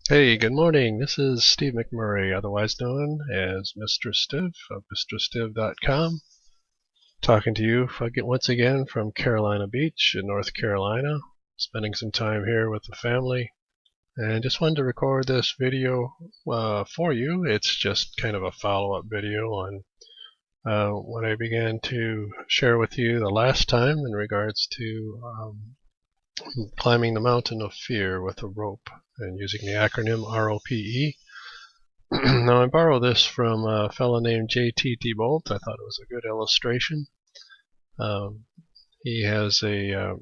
Hey, good morning. This is Steve McMurray, otherwise known as Mr. Stiv of MrStiv.com, talking to you once again from Carolina Beach in North Carolina, spending some time here with the family, and just wanted to record this video for you. It's just kind of a follow-up video on what I began to share with you the last time in regards to climbing the mountain of fear with a rope and using the acronym ROPE. Now I borrowed this from a fellow named J.T.T. Bolt. I thought it was a good illustration. He has a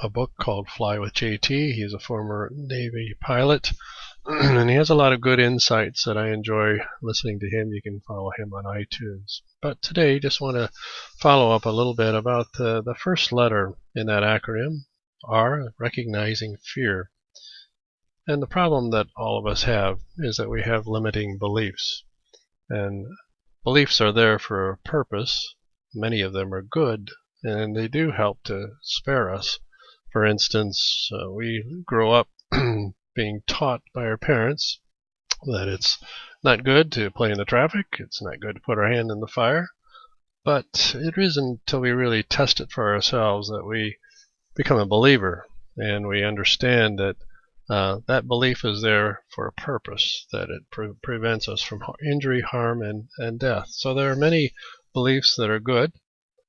book called Fly with J.T. He's a former Navy pilot, and he has a lot of good insights that I enjoy listening to him. You can follow him on iTunes. But today, just want to follow up a little bit about the first letter in that acronym, R, recognizing fear. And the problem that all of us have is that we have limiting beliefs. And beliefs are there for a purpose. Many of them are good, and they do help to spare us. For instance, we grow up being taught by our parents that it's not good to play in the traffic, it's not good to put our hand in the fire, but it isn't until we really test it for ourselves that we become a believer, and we understand that that belief is there for a purpose, that it prevents us from injury, harm, and death. So there are many beliefs that are good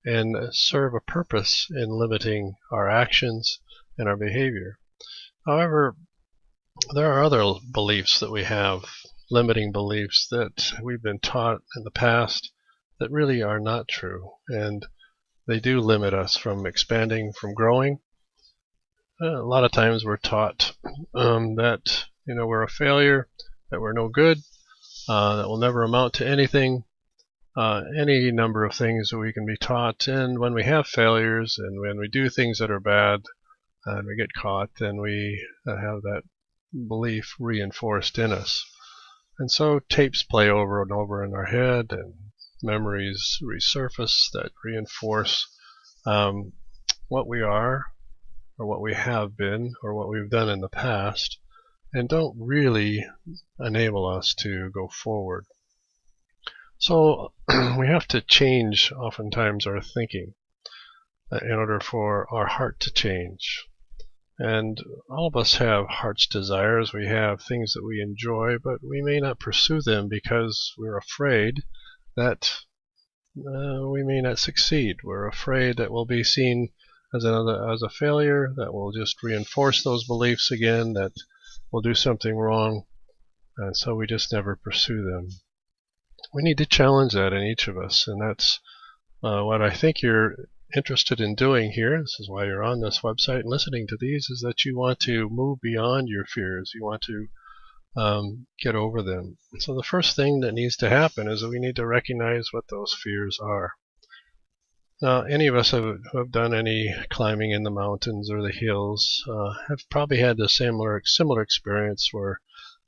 and serve a purpose in limiting our actions and our behavior. However, there are other beliefs that we have, limiting beliefs that we've been taught in the past that really are not true, and they do limit us from expanding, from growing. A lot of times we're taught that we're a failure, that we're no good, that will never amount to anything, any number of things that we can be taught. And when we have failures and when we do things that are bad and we get caught, then we have that belief reinforced in us. And so tapes play over and over in our head, and memories resurface that reinforce what we are, or what we have been, or what we've done in the past, and don't really enable us to go forward. So we have to change oftentimes our thinking in order for our heart to change. And all of us have heart's desires. We have things that we enjoy, but we may not pursue them because we're afraid that we may not succeed. We're afraid that we'll be seen as a failure, that will just reinforce those beliefs again, that we'll do something wrong, and so we just never pursue them. We need to challenge that in each of us, and that's what I think you're interested in doing here. This is why you're on this website and listening to these, is that you want to move beyond your fears. You want to get over them. So the first thing that needs to happen is that we need to recognize what those fears are. Now, any of us who have done any climbing in the mountains or the hills have probably had the similar experience where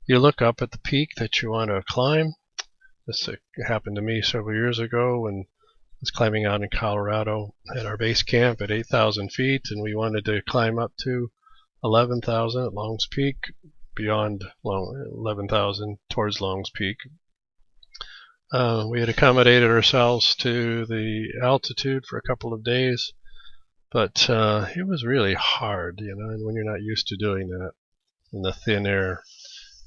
you look up at the peak that you want to climb. This happened to me several years ago when I was climbing out in Colorado at our base camp at 8,000 feet, and we wanted to climb up to 11,000 at Long's Peak, beyond 11,000 towards Long's Peak. We had accommodated ourselves to the altitude for a couple of days, but it was really hard, and when you're not used to doing that in the thin air.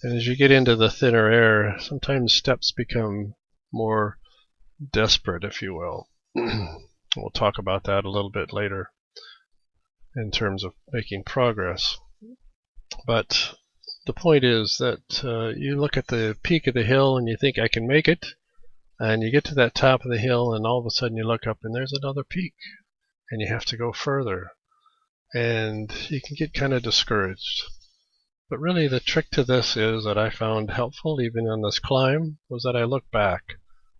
And as you get into the thinner air, sometimes steps become more desperate, if you will. We'll talk about that a little bit later in terms of making progress. But the point is that you look at the peak of the hill and you think, I can make it. And you get to that top of the hill, and all of a sudden you look up and there's another peak, and you have to go further. And you can get kind of discouraged. But really the trick to this is that I found helpful even on this climb was that I look back.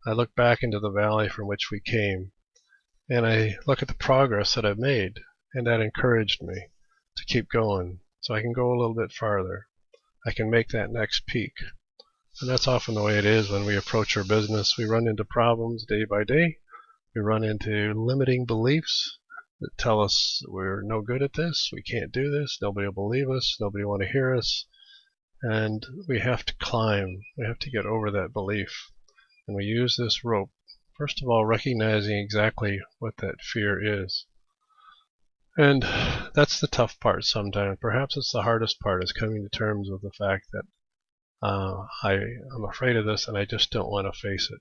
I look back into the valley from which we came, and I look at the progress that I've made, and that encouraged me to keep going so I can go a little bit farther. I can make that next peak. And that's often the way it is when we approach our business. We run into problems day by day. We run into limiting beliefs that tell us we're no good at this, we can't do this, nobody will believe us, nobody will want to hear us. and we have to climb. We have to get over that belief. And we use this rope, first of all, recognizing exactly what that fear is. And that's the tough part sometimes. Perhaps it's the hardest part, is coming to terms with the fact that I'm afraid of this and I just don't want to face it.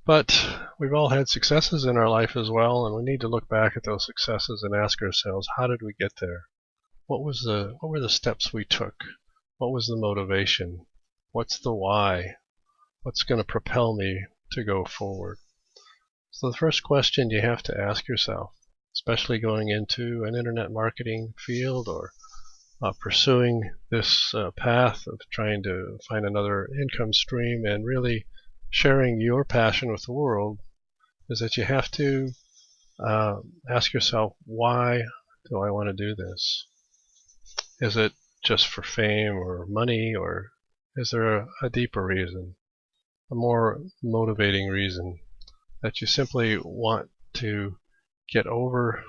But we've all had successes in our life as well, and we need to look back at those successes and ask ourselves, how did we get there? What were the steps we took? What was the motivation? What's the why? What's going to propel me to go forward? So the first question you have to ask yourself, especially going into an internet marketing field or pursuing this path of trying to find another income stream and really sharing your passion with the world, is that you have to ask yourself, why do I want to do this? Is it just for fame or money, or is there a deeper reason, a more motivating reason, that you simply want to get over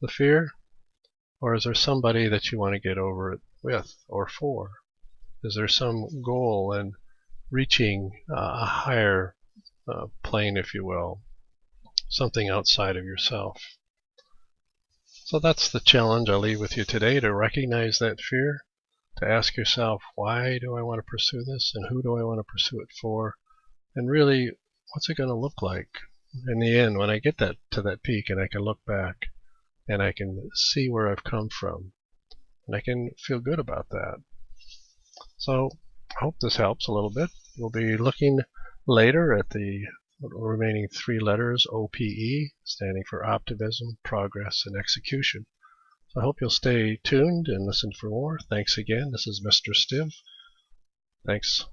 the fear? Or is there somebody that you want to get over it with or for? Is there some goal in reaching a higher plane, if you will, something outside of yourself? So that's the challenge I leave with you today, to recognize that fear, to ask yourself, why do I want to pursue this, and who do I want to pursue it for, and really, what's it going to look like in the end when I get to that peak and I can look back and I can see where I've come from, and I can feel good about that. So I hope this helps a little bit. We'll be looking later at the remaining 3 letters, OPE, standing for optimism, progress, and execution. So I hope you'll stay tuned and listen for more. Thanks again. This is Mr. Stiv. Thanks.